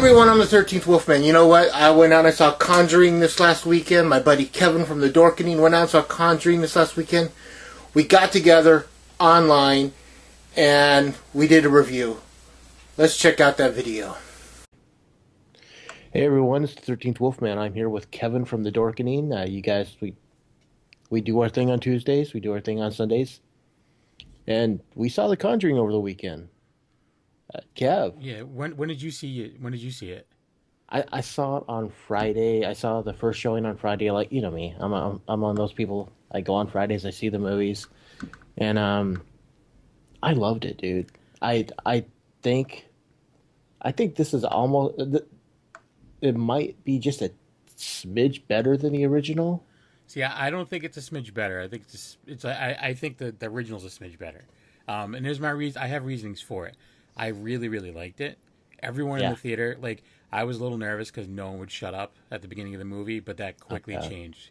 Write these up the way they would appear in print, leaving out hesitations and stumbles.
everyone, I'm the 13th Wolfman. You know what? I went out and I saw Conjuring this last weekend. My buddy Kevin from the Dorkening went out and saw Conjuring this last weekend. We got together online and we did a review. Let's check out that video. Hey everyone, it's the 13th Wolfman. I'm here with Kevin from the Dorkening. You guys, we do our thing on Tuesdays, we do our thing on Sundays. And we saw The Conjuring over the weekend. Kev. Yeah. When did you see it? When did you see it? I saw it on Friday. I saw the first showing on Friday. Like, you know me, I'm one of those people. I go on Fridays. I see the movies, and I loved it, dude. I think this is almost. It might be just a smidge better than the original. See, I don't think it's a smidge better. I think I think the original's a smidge better. And there's my reason. I have reasonings for it. I really, really liked it. Everyone in the theater, like, I was a little nervous because no one would shut up at the beginning of the movie, but that quickly changed.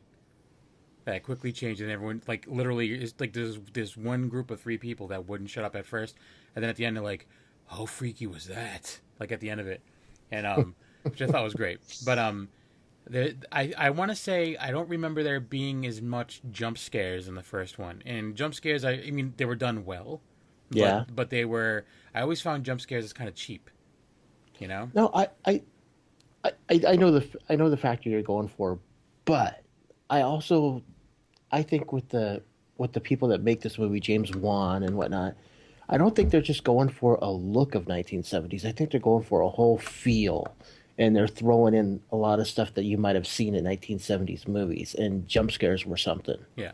That quickly changed, and everyone, like, literally, it's like there's one group of 3 people that wouldn't shut up at first, and then at the end they're like, "How freaky was that?" Like at the end of it, and which I thought was great. But I want to say I don't remember there being as much jump scares in the first one, and jump scares, I mean, they were done well. Yeah, but they were. I always found jump scares as kind of cheap, you know. no, I know the factor you're going for, but I think with the people that make this movie, James Wan and whatnot, I don't think they're just going for a look of 1970s. I think they're going for a whole feel, and they're throwing in a lot of stuff that you might have seen in 1970s movies, and jump scares were something. Yeah.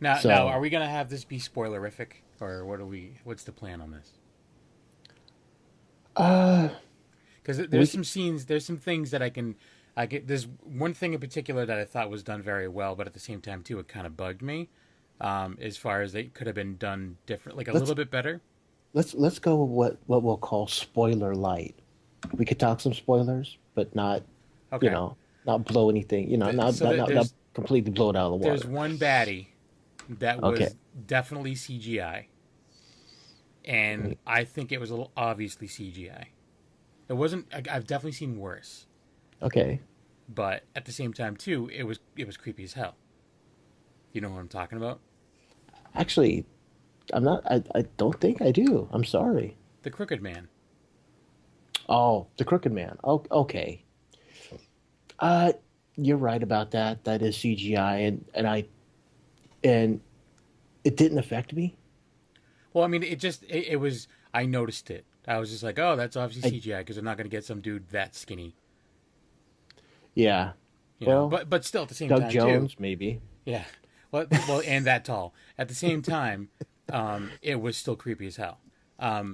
Now, are we gonna have this be spoilerific, or what's the plan on this? Because there's some scenes, there's some things that I get. There's one thing in particular that I thought was done very well, but at the same time too, it kind of bugged me. As far as it could have been done different, like a little bit better. Let's go with what we'll call spoiler light. We could talk some spoilers, but not, Okay. not blow anything. Not completely blow it out of the water. There's one baddie that was Okay. definitely CGI, and I think it was a little obviously CGI. It wasn't. I've definitely seen worse, Okay. but at the same time too, it was creepy as hell. You know what I'm talking about? Actually, I'm not. I don't think I do. I'm sorry. The Crooked Man. Oh, the Crooked Man. Oh, okay. You're right about that. That is CGI, and it didn't affect me. Well, I mean, it was. I noticed it. I was just like, oh, that's obviously I, CGI because they're not going to get some dude that skinny. yeah. You know? Well, But still at the same Doug time Jones, too. maybe. Yeah. Well, and that tall. At the same time, it was still creepy as hell.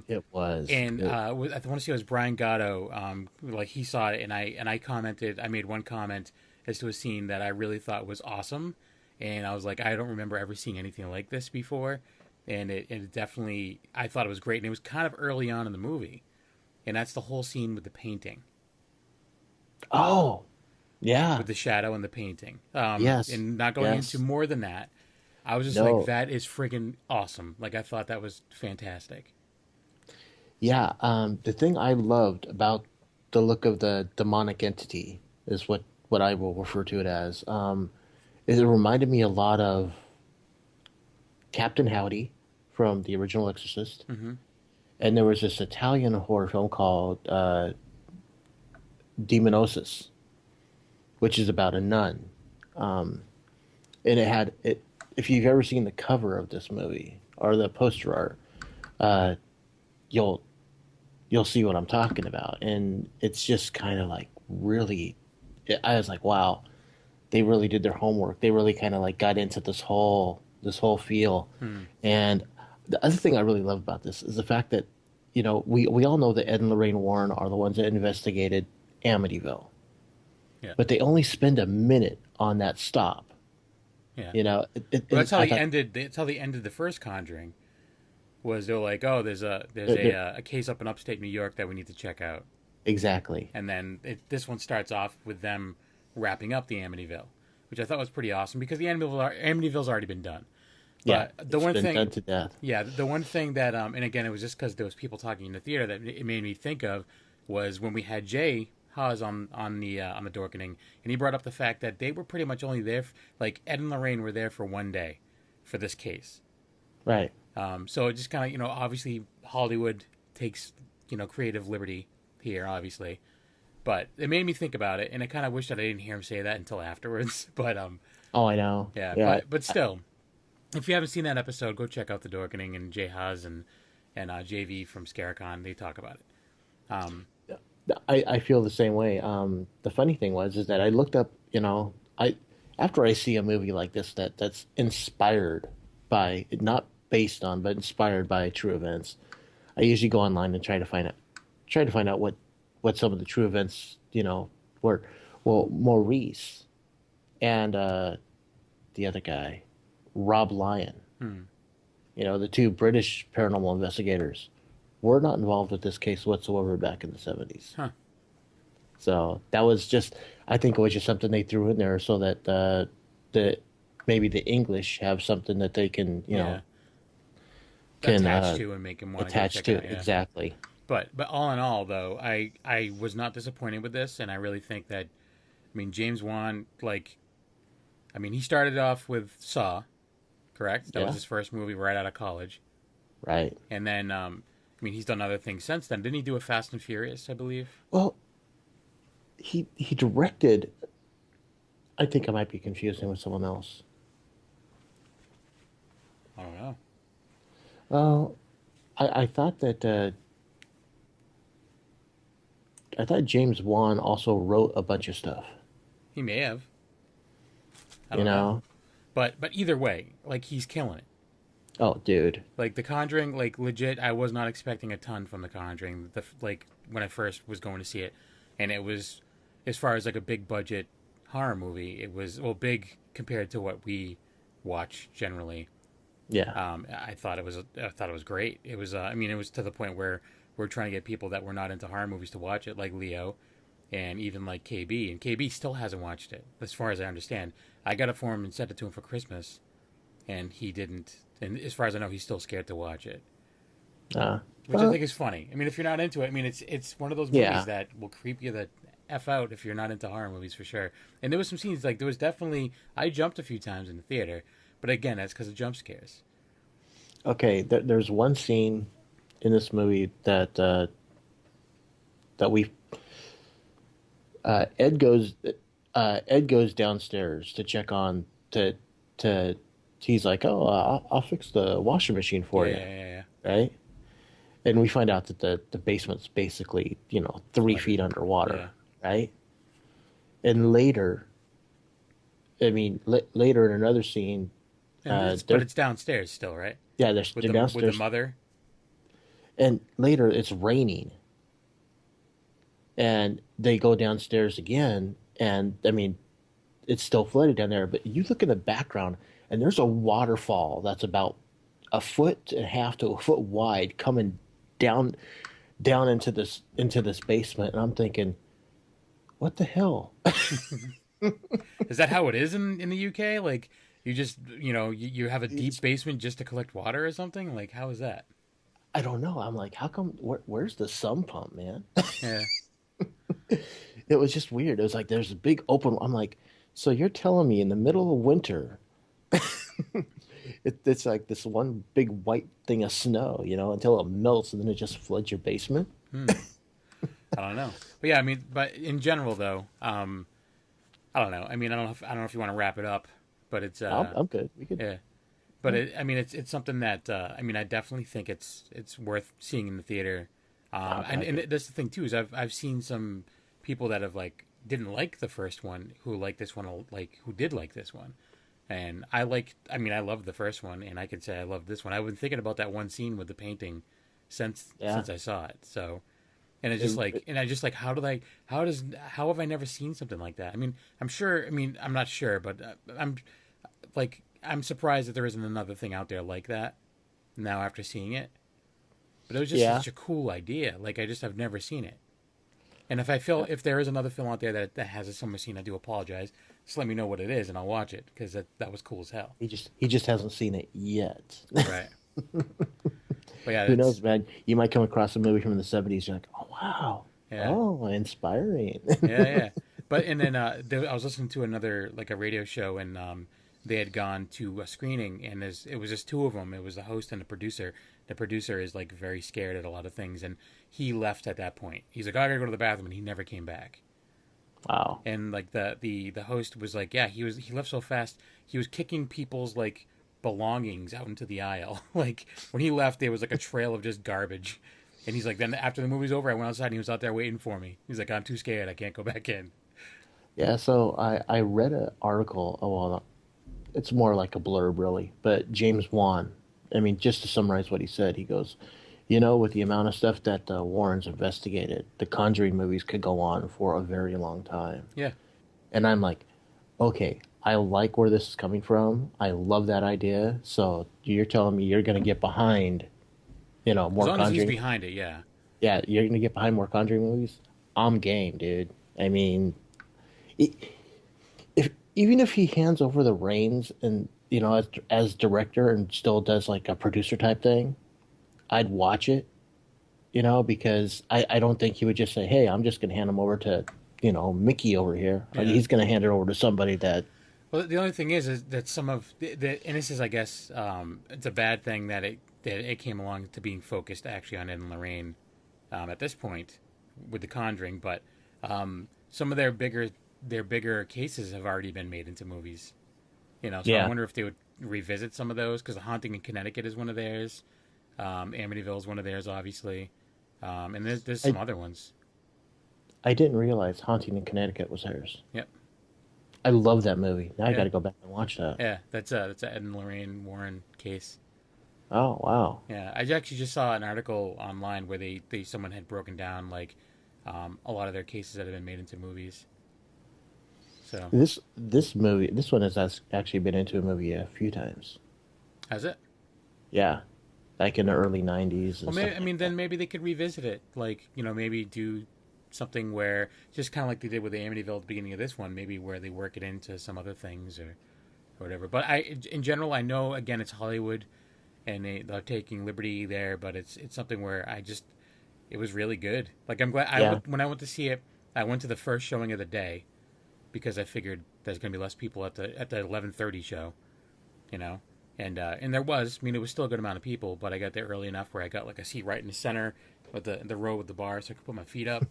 It was. And I want to say it was Brian Gatto. Like he saw it, and I commented. I made one comment as to a scene that I really thought was awesome, and I was like, I don't remember ever seeing anything like this before, and it definitely, I thought it was great, and it was kind of early on in the movie, and that's the whole scene with the painting. Oh, yeah. With the shadow and the painting. Yes. And not going Yes. into more than that, I was just No. like, that is friggin' awesome. Like, I thought that was fantastic. Yeah. The thing I loved about the look of the demonic entity is what I will refer to it as. Is it reminded me a lot of Captain Howdy from the original Exorcist, Hmm. and there was this Italian horror film called Demonosis, which is about a nun. And it had it. If you've ever seen the cover of this movie or the poster art, uh, you'll see what I'm talking about. And it's just kind of like really. I was like, wow, they really did their homework. They really kind of like got into this whole feel. Hmm. And the other thing I really love about this is the fact that we all know that Ed and Lorraine Warren are the ones that investigated Amityville, Yeah. but they only spend a minute on that stop. Yeah. Well, that's how I he thought ended. That's how they ended the first Conjuring. Was they're like, oh, there's they're- a case up in upstate New York that we need to check out, exactly. and then this one starts off with them wrapping up the Amityville, which I thought was pretty awesome because the Amityville's already been done. Yeah, But the it's one been thing, done to death. yeah, the one thing that, and again, it was just because there was people talking in the theater that it made me think of was when we had Jay Hawes on the Dorkening, and he brought up the fact that they were pretty much only there, like Ed and Lorraine were there for one day, for this case. Right. So it just kind of, obviously Hollywood takes, creative liberty here, obviously. But it made me think about it, and I kind of wish that I didn't hear him say that until afterwards. But Oh, I know. yeah, Yeah. but still, if you haven't seen that episode, go check out the Dorkening and Jay Haas and JV from Scarecon. They talk about it. I feel the same way. The funny thing is that I looked up, I after I see a movie like this that's inspired by, not based on, but inspired by true events, I usually go online and try to find out what some of the true events, were. Well, Maurice and the other guy, Rob Lyon, the two British paranormal investigators, were not involved with this case whatsoever back in the 70s. Huh. So that was just, I think it was just something they threw in there so that maybe the English have something that they can, can attach to and make him want to attach to. out, yeah. Exactly. But all in all, though, I was not disappointed with this, and I really think that, James Wan, he started off with Saw, correct? That was his first movie right out of college. Right. And then, he's done other things since then. Didn't he do a Fast and Furious, I believe? Well, he directed. I think I might be confusing with someone else. I don't know. Well, I thought that I thought James Wan also wrote a bunch of stuff. He may have. I don't know. But either way, he's killing it. Oh, dude. The Conjuring, legit, I was not expecting a ton from The Conjuring, when I first was going to see it. And it was, as far as, a big budget horror movie, it was, big compared to what we watch generally. Yeah. I thought it was great. It was, it was to the point where we're trying to get people that were not into horror movies to watch it, like Leo, and even like KB. And KB still hasn't watched it, as far as I understand. I got it for him and sent it to him for Christmas, and he didn't. And as far as I know, he's still scared to watch it. Which I think is funny. If you're not into it, it's one of those movies that will creep you the F out if you're not into horror movies, for sure. And there was some scenes, there was definitely, I jumped a few times in the theater, but again, that's because of jump scares. Okay, there's one scene in this movie that we Ed goes downstairs to check on to he's like, oh, I'll fix the washing machine for you. Yeah. Right? And we find out that the basement's basically, 3 feet underwater, right? And later in another scene, but it's downstairs still, right? Yeah, they're downstairs with the mother. And later it's raining, and they go downstairs again, and it's still flooded down there. But you look in the background, and there's a waterfall that's about 1.5 to a foot wide coming down into this basement, and I'm thinking, what the hell? Is that how it is in the UK? You just you have a deep basement just to collect water or something? How is that? I don't know. I'm like, how come? Where's the sump pump, man? Yeah. It was just weird. It was like there's a big open. I'm like, so you're telling me in the middle of winter, it's like this one big white thing of snow, until it melts and then it just floods your basement. I don't know, but yeah, but in general though, I don't know. I don't know if you want to wrap it up, but it's. I'm good. We could. Yeah. But it's something that I definitely think it's worth seeing in the theater, and that's the thing too, is I've seen some people that have didn't like the first one who liked this one, who did like this one, and I loved the first one, and I could say I loved this one. I've been thinking about that one scene with the painting since I saw it. So, and it's just how have I never seen something like that? I'm sure. I'm not sure, but I'm surprised that there isn't another thing out there like that now after seeing it. But it was just such a cool idea. I've never seen it. And if there is another film out there that has a similar scene, I do apologize. Just let me know what it is and I'll watch it, because that was cool as hell. He just hasn't seen it yet. Right. But yeah, who knows, man? You might come across a movie from the 70s. You're like, oh wow, Yeah, Oh, inspiring. yeah, yeah. But and then I was listening to another like a radio show, and they had gone to a screening, and it was just two of them. It was the host and the producer. The producer is like very scared at a lot of things, and he left at that point. He's like, "Oh, I gotta go to the bathroom," and he never came back. Wow. And like the host was like, "Yeah, he left so fast. He was kicking people's like belongings out into the aisle. Like when he left, there was like a trail of just garbage." And he's like, then after the movie's over, I went outside and he was out there waiting for me. He's like, I'm too scared. I can't go back in. Yeah, so I read an article. Oh, well, it's more like a blurb, really. But James Wan, I mean, just to summarize what he said, he goes, with the amount of stuff that Warren's investigated, the Conjuring movies could go on for a very long time. Yeah. And I'm like, okay, I like where this is coming from. I love that idea. So you're telling me you're going to get behind, As more long as he's Conjuring? behind it, yeah. Yeah, you're going to get behind more Conjuring movies? I'm game, dude. I mean, i- if even if he hands over the reins and as director and still does like a producer type thing, I'd watch it. Because I don't think he would just say, "Hey, I'm just going to hand him over to Mickey over here." Yeah. He's going to hand it over to somebody that. Well, the only thing is that some of and this is, I guess, it's a bad thing that it came along to being focused actually on Ed and Lorraine at this point with The Conjuring, but some of their bigger cases have already been made into movies. So I Yeah, wonder if they would revisit some of those because The Haunting in Connecticut is one of theirs. Amityville is one of theirs, obviously, and there's I some other ones. I didn't realize Haunting in Connecticut was hers. Yep. I love that movie. Now I got Yeah. to go back and watch that. Yeah. That's a Ed and Lorraine Warren case. Oh wow. Yeah, I actually just saw an article online where someone had broken down like a lot of their cases that have been made into movies. So This one has actually been into a movie a few times. has it? Yeah, like in the early '90s Well, and maybe stuff I like mean that. then maybe they could revisit it. Like maybe do something where just kind of like they did with the Amityville at the beginning of this one, maybe where they work it into some other things or whatever. But in general, I know again it's Hollywood and they're taking liberty there, but it's something where it was really good. Like I'm glad Yeah, when I went to see it, I went to the first showing of the day because I figured there's going to be less people at the 11:30 show, you know. And there was, I mean, it was still a good amount of people, but I got there early enough where I got like a seat right in the center with the row with the bar, so I could put my feet up,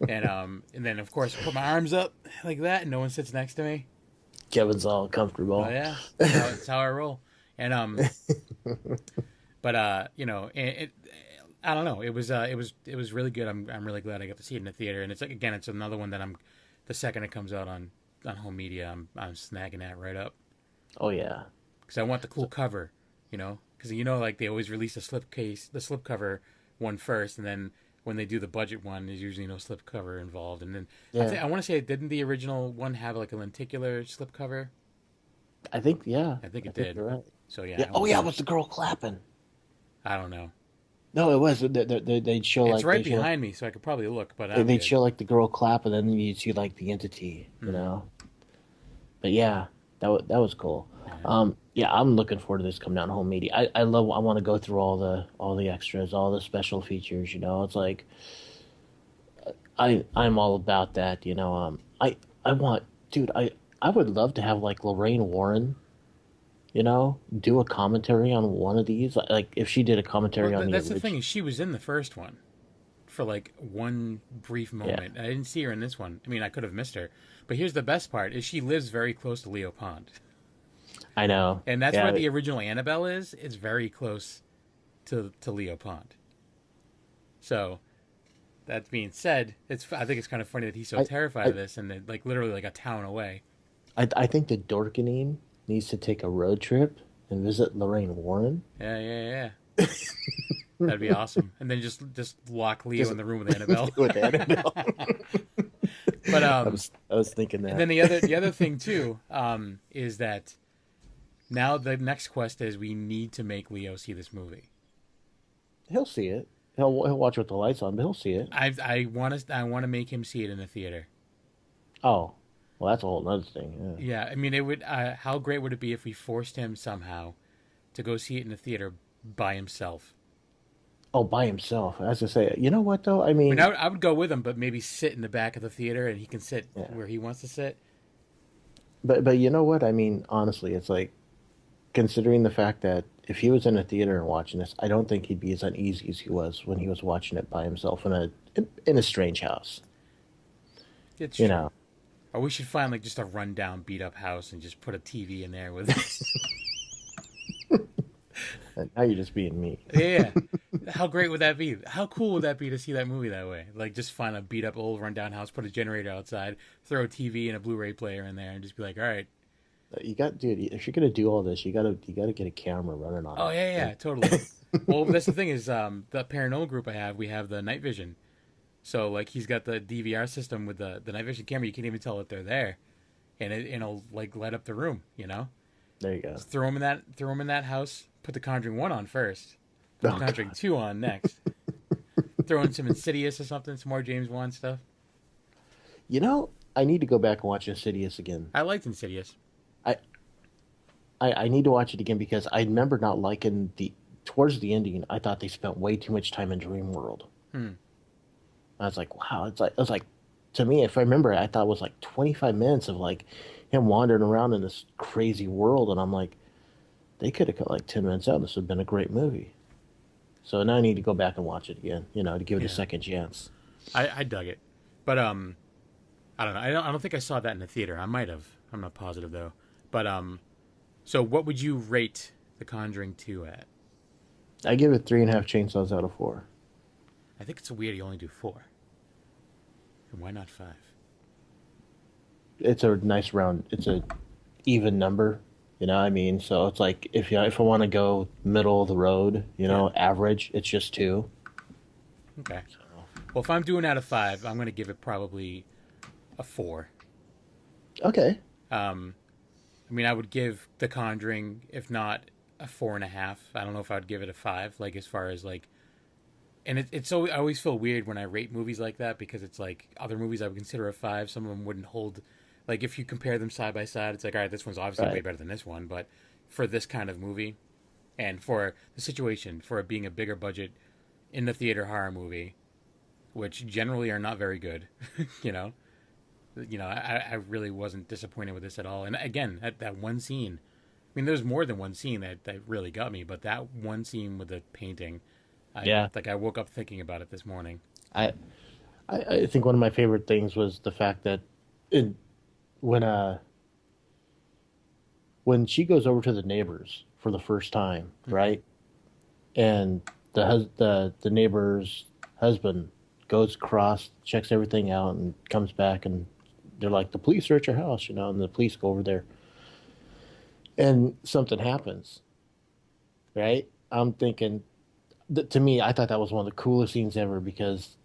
and then of course put my arms up like that, and no one sits next to me. Kevin's all Oh comfortable. yeah, that's how I roll. And but I don't know. It was really good. I'm really glad I got to see it in the theater. And it's like again, it's another one that the second it comes out on home media, I'm snagging that right up Oh yeah. because I want the cool cover, because like they always release the slipcover one first, and then when they do the budget one, there's usually no slipcover involved. And then Yeah. I want to say, didn't the original one have like a lenticular slipcover? Yeah. I think I it think did. you're right. So yeah, Yeah. Oh yeah, it was the girl clapping. I don't know. No, it was. They'd show It's like right behind me, so I could probably look, but I'm they'd good. show like the girl clap, and then you'd see like the entity, Hmm. But yeah, that was cool. Yeah. Yeah, I'm looking forward to this coming out on home media. I love. I want to go through all the extras, all the special features. It's like I'm all about that. I want, dude. I would love to have like Lorraine Warren. Do a commentary on one of these. Like if she did a Well, commentary on the that's the thing original. is she was in the first one for like one brief Yeah, moment. I didn't see her in this one. I mean, I could have missed her. But here's the best part: is she lives very close to Leo Pond, I know. and that's where Yeah, the original Annabelle is. It's very close to Leo Pond. So that being said, I think it's kind of funny that he's so I, terrified I, of this, and then like literally like a town away. I think the Dorkening needs to take a road trip and visit Lorraine Warren. Yeah, yeah, yeah. That'd be awesome. And then just lock Leo Just in the room with Annabelle. with Annabelle. But I was thinking and that then the other thing too is that now the next quest is we need to make Leo see this movie. he'll see it. He'll watch with the lights on, but he'll see it. I want to make him see it in the theater. Oh, well, that's a whole other thing. Yeah. Yeah, I mean it would. How great would it be if we forced him somehow to go see it in the theater by himself? Oh, by himself. As I say, you know what though? I I mean, mean, I would go with him, but maybe sit in the back of the theater and he can sit yeah. where he wants to sit. But you know what? I mean, honestly, it's like considering the fact that if he was in a theater and watching this, I don't think he'd be as uneasy as he was when he was watching it by himself in a strange house. It's You true. know. Or we should find like just a rundown, beat up house and just put a TV in there with. Now you're just being mean. Yeah. How great would that be? How cool would that be to see that movie that way? Like, just find a beat up old rundown house, put a generator outside, throw a TV and a Blu-ray player in there, and just be like, all right. You got, dude. If you're gonna do all this, you gotta get a camera running on Oh it. yeah, And yeah, totally. Well, that's the thing is, the paranormal group I have, we have the night vision. So like, he's got the DVR system with the night vision camera. You can't even tell that they're there, and it'll like light up the room. You know, there you go. just throw him in that house. Put the Conjuring 1 on first. Put the Oh Conjuring God. 2 on next. Throw in some Insidious or something, some more James Wan stuff. You know, I need to go back and watch Insidious again. I liked Insidious. I, I need to watch it again because I remember not liking the towards the ending. I thought they spent way too much time in Dream World. Hmm. I was like, wow. It was like to me, if I remember, I thought it was like 25 minutes of like him wandering around in this crazy world, and I'm like, they could have cut like 10 minutes out. This would have been a great movie. So now I need to go back and watch it again. To give it a Yeah, second chance. I dug it, but I don't know. I don't think I saw that in the theater. I might have. I'm not positive though. But so what would you rate The Conjuring 2 at? I give it 3.5 chainsaws out of 4. I think it's weird you only do 4. And why not 5? It's a nice round. It's a even number. I mean, so it's like if I want to go middle of the road, Yeah. average, it's just 2. Okay. So, Well, if I'm doing out of 5, I'm going to give it probably a 4. okay. Um, I mean, I would give The Conjuring, if not a 4.5. I don't know if I would give it a 5. Like as far as like, and it's so I always feel weird when I rate movies like that because it's like other movies I would consider a 5. Some of them wouldn't hold. Like if you compare them side by side, it's like all right, this one's obviously way Right. better than this one. But for this kind of movie and for the situation, for it being a bigger budget in the theater horror movie, which generally are not very good, you know, I really wasn't disappointed with this at all. And again, that one scene, I mean, there's more than one scene that really got me, but that one scene with the painting, Yeah. I woke up thinking about it this morning. I, I think one of my favorite things was the fact that it, when uh when she goes over to the neighbors for the first time, Mm-hmm. right? And the neighbor's husband goes across, checks everything out, and comes back, and they're like, "The police are at your house," and the police go over there, and something happens, right? I'm thinking, to me, I thought that was one of the coolest scenes ever because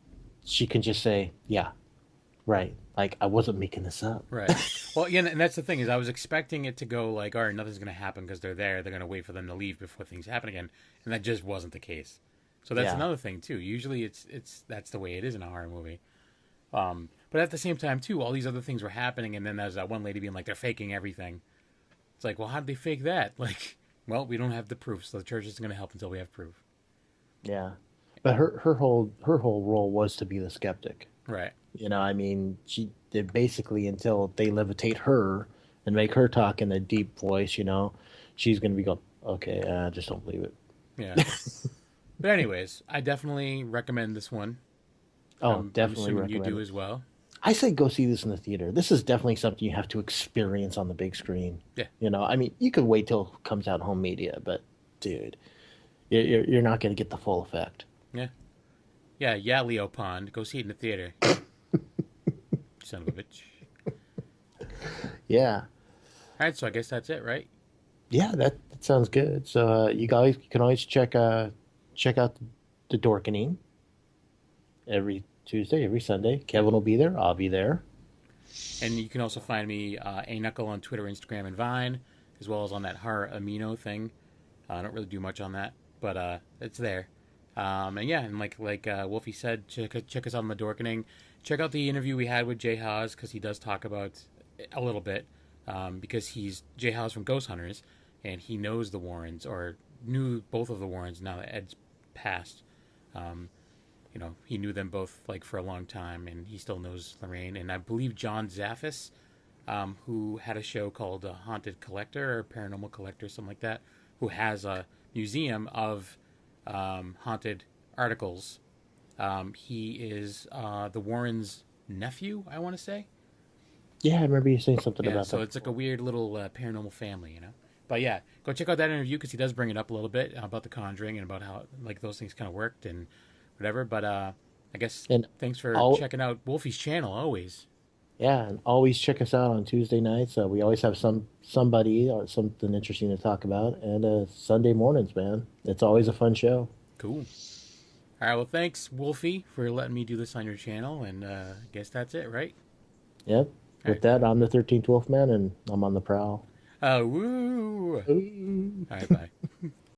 she can just say, "Yeah, right," like I wasn't making this up. Right. Well, yeah, and that's the thing is I was expecting it to go like, all right, nothing's going to happen because they're there. They're going to wait for them to leave before things happen again, and that just wasn't the case. So that's Yeah, another thing too. Usually, it's that's the way it is in a horror movie. But at the same time, too, all these other things were happening, and then there's that one lady being like, they're faking everything. It's like, well, how did they fake that? Like, well, we don't have the proof, so the church isn't going to help until we have proof. yeah. But her whole role was to be the skeptic. Right. I mean, she did basically until they levitate her and make her talk in a deep voice. She's going to be going, okay, I just don't believe it. Yeah. But anyways, I definitely recommend this one. Oh, I'm definitely assuming you recommend do it. as well. I say go see this in the theater. This is definitely something you have to experience on the big screen. Yeah. I mean, you could wait till it comes out home media, but dude, you're not going to get the full effect. Yeah. Yeah. Yeah. Leo Pond. Go see it in the theater. Son of a bitch. Yeah, All right. So I guess that's it, right? yeah, that sounds good. So you guys you can always check out the Dorkening every Tuesday, every Sunday. Kevin will be there. I'll be there. And you can also find me a knuckle on Twitter, Instagram, and Vine, as well as on that horror amino thing. I don't really do much on that, but it's there. And yeah, and like Wolfie said, check us out on the Dorkening. Check out the interview we had with Jay Haas because he does talk about a little bit because he's Jay Haas from Ghost Hunters and he knows the Warrens or knew both of the Warrens now that Ed's passed. He knew them both like for a long time, and he still knows Lorraine. And I believe John Zaffis, who had a show called Haunted Collector or Paranormal Collector, something like that, who has a museum of haunted articles. He is the Warrens' nephew, I want to say. Yeah, I remember you saying something Yeah, about so that it's like a before. weird little paranormal family. But yeah, go check out that interview because he does bring it up a little bit about the Conjuring and about how like those things kind of worked and whatever. But I guess And thanks for all checking out Wolfie's channel always. Yeah, and always check us out on Tuesday nights. We always have somebody or something interesting to talk about, and Sunday mornings, man. It's always a fun show. Cool. All right, well, thanks Wolfie for letting me do this on your channel, and I guess that's it, right? Yep. All right. With that, I'm the 13th Wolfman, and I'm on the prowl. Woo! Ooh. All right, bye.